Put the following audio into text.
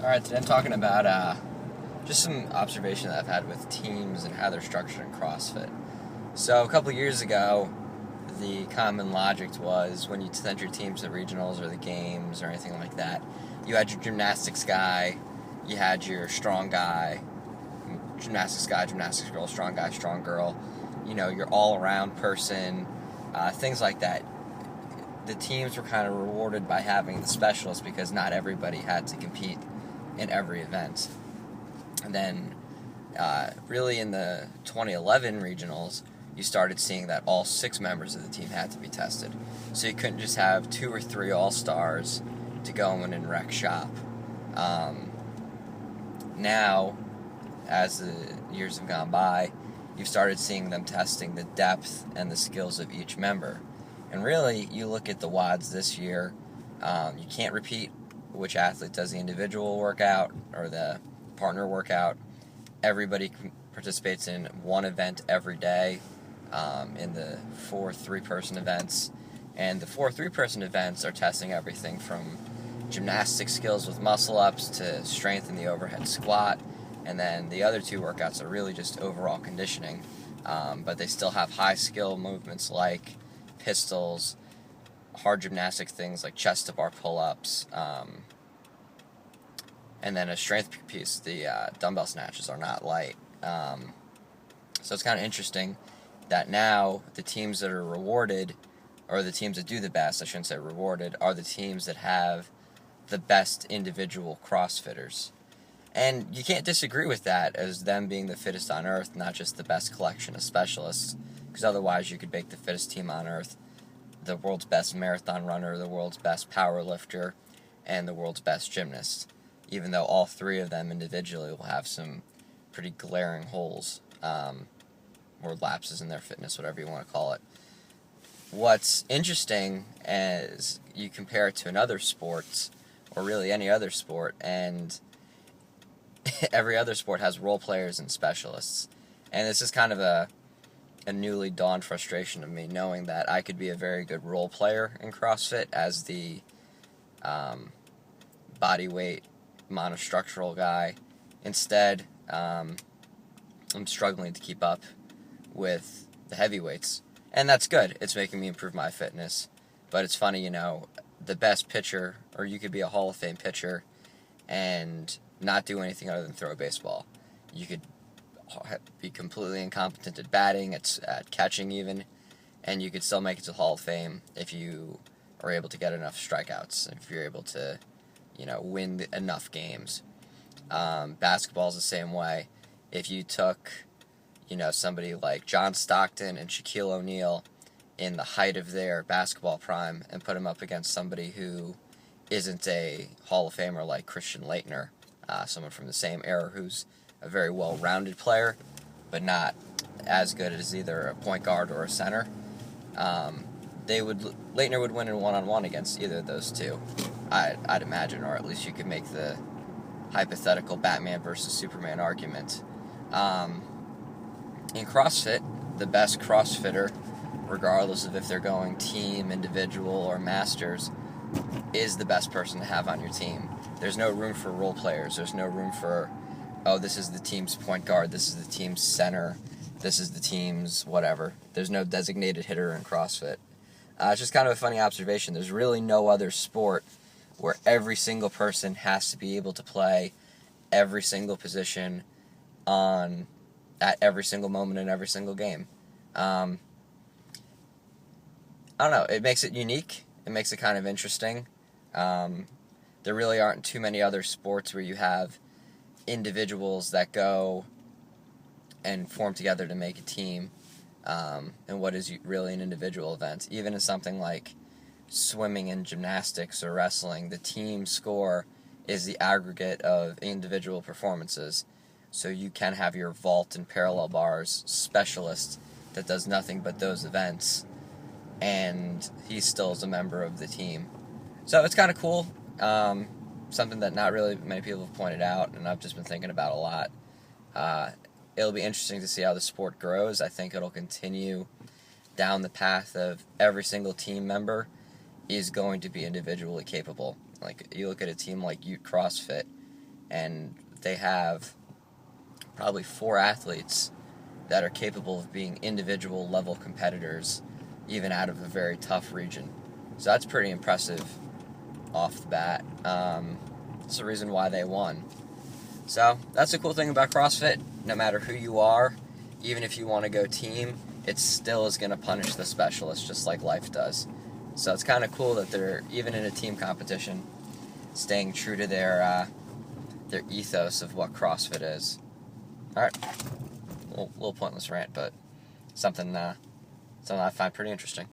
Alright, today I'm talking about just some observation that I've had with teams and how they're structured in CrossFit. So a couple years ago, the common logic was when you sent your teams to regionals or the games or anything like that, you had your gymnastics guy, you had your strong guy, gymnastics guy, gymnastics girl, strong guy, strong girl, your all-around person, things like that. The teams were kind of rewarded by having the specialists because not everybody had to compete in every event. And then really in the 2011 regionals, you started seeing that all 6 members of the team had to be tested. So you couldn't just have 2 or 3 all-stars to go in and wreck shop. Now, as the years have gone by, you've started seeing them testing the depth and the skills of each member. And really, you look at the WODs this year, you can't repeat which athlete does the individual workout or the partner workout. Everybody participates in one event every day in the 4 3-person events. And the 4 3-person events are testing everything from gymnastic skills with muscle-ups to strength in the overhead squat. And then the other 2 workouts are really just overall conditioning. But they still have high-skill movements like pistols, hard gymnastic things like chest-to-bar pull-ups, and then a strength piece, the dumbbell snatches are not light. So it's kind of interesting that now the teams that are rewarded, or the teams that do the best, I shouldn't say rewarded, are the teams that have the best individual CrossFitters. And you can't disagree with that as them being the fittest on earth, not just the best collection of specialists, because otherwise you could make the fittest team on earth the world's best marathon runner, the world's best power lifter, and the world's best gymnast, even though all 3 of them individually will have some pretty glaring holes or lapses in their fitness, whatever you want to call it. What's interesting is you compare it to another sports, or really any other sport, and every other sport has role players and specialists. And this is kind of a newly dawned frustration of me, knowing that I could be a very good role player in CrossFit as the body weight monostructural guy. Instead, I'm struggling to keep up with the heavyweights. And that's good. It's making me improve my fitness. But it's funny, the best pitcher, or you could be a Hall of Fame pitcher and not do anything other than throw a baseball. You could be completely incompetent at batting, at catching even, and you could still make it to the Hall of Fame if you are able to get enough strikeouts, if you're able to, win enough games. Basketball's the same way. If you took, somebody like John Stockton and Shaquille O'Neal in the height of their basketball prime and put them up against somebody who isn't a Hall of Famer like Christian Laettner, someone from the same era who's a very well-rounded player, but not as good as either a point guard or a center, Laettner would win in one-on-one against either of those 2, I'd imagine, or at least you could make the hypothetical Batman versus Superman argument. In CrossFit, the best CrossFitter, regardless of if they're going team, individual, or masters, is the best person to have on your team. There's no room for role players. There's no room for, this is the team's point guard, this is the team's center, this is the team's whatever. There's no designated hitter in CrossFit. It's just kind of a funny observation. There's really no other sport where every single person has to be able to play every single position at every single moment in every single game. I don't know. It makes it unique. It makes it kind of interesting. There really aren't too many other sports where you have individuals that go and form together to make a team, and what is really an individual event. Even in something like swimming and gymnastics or wrestling, the team score is the aggregate of individual performances. So you can have your vault and parallel bars specialist that does nothing but those events, and he still is a member of the team. So it's kind of cool. Something that not really many people have pointed out, and I've just been thinking about a lot. It'll be interesting to see how the sport grows. I think it'll continue down the path of every single team member is going to be individually capable. Like, you look at a team like Ute CrossFit, and they have probably 4 athletes that are capable of being individual level competitors, even out of a very tough region. So that's pretty impressive off the bat. That's the reason why they won. So that's the cool thing about CrossFit. No matter who you are, even if you want to go team, it still is going to punish the specialist just like life does. So it's kind of cool that they're, even in a team competition, staying true to their ethos of what CrossFit is. Alright, little pointless rant, but something I find pretty interesting.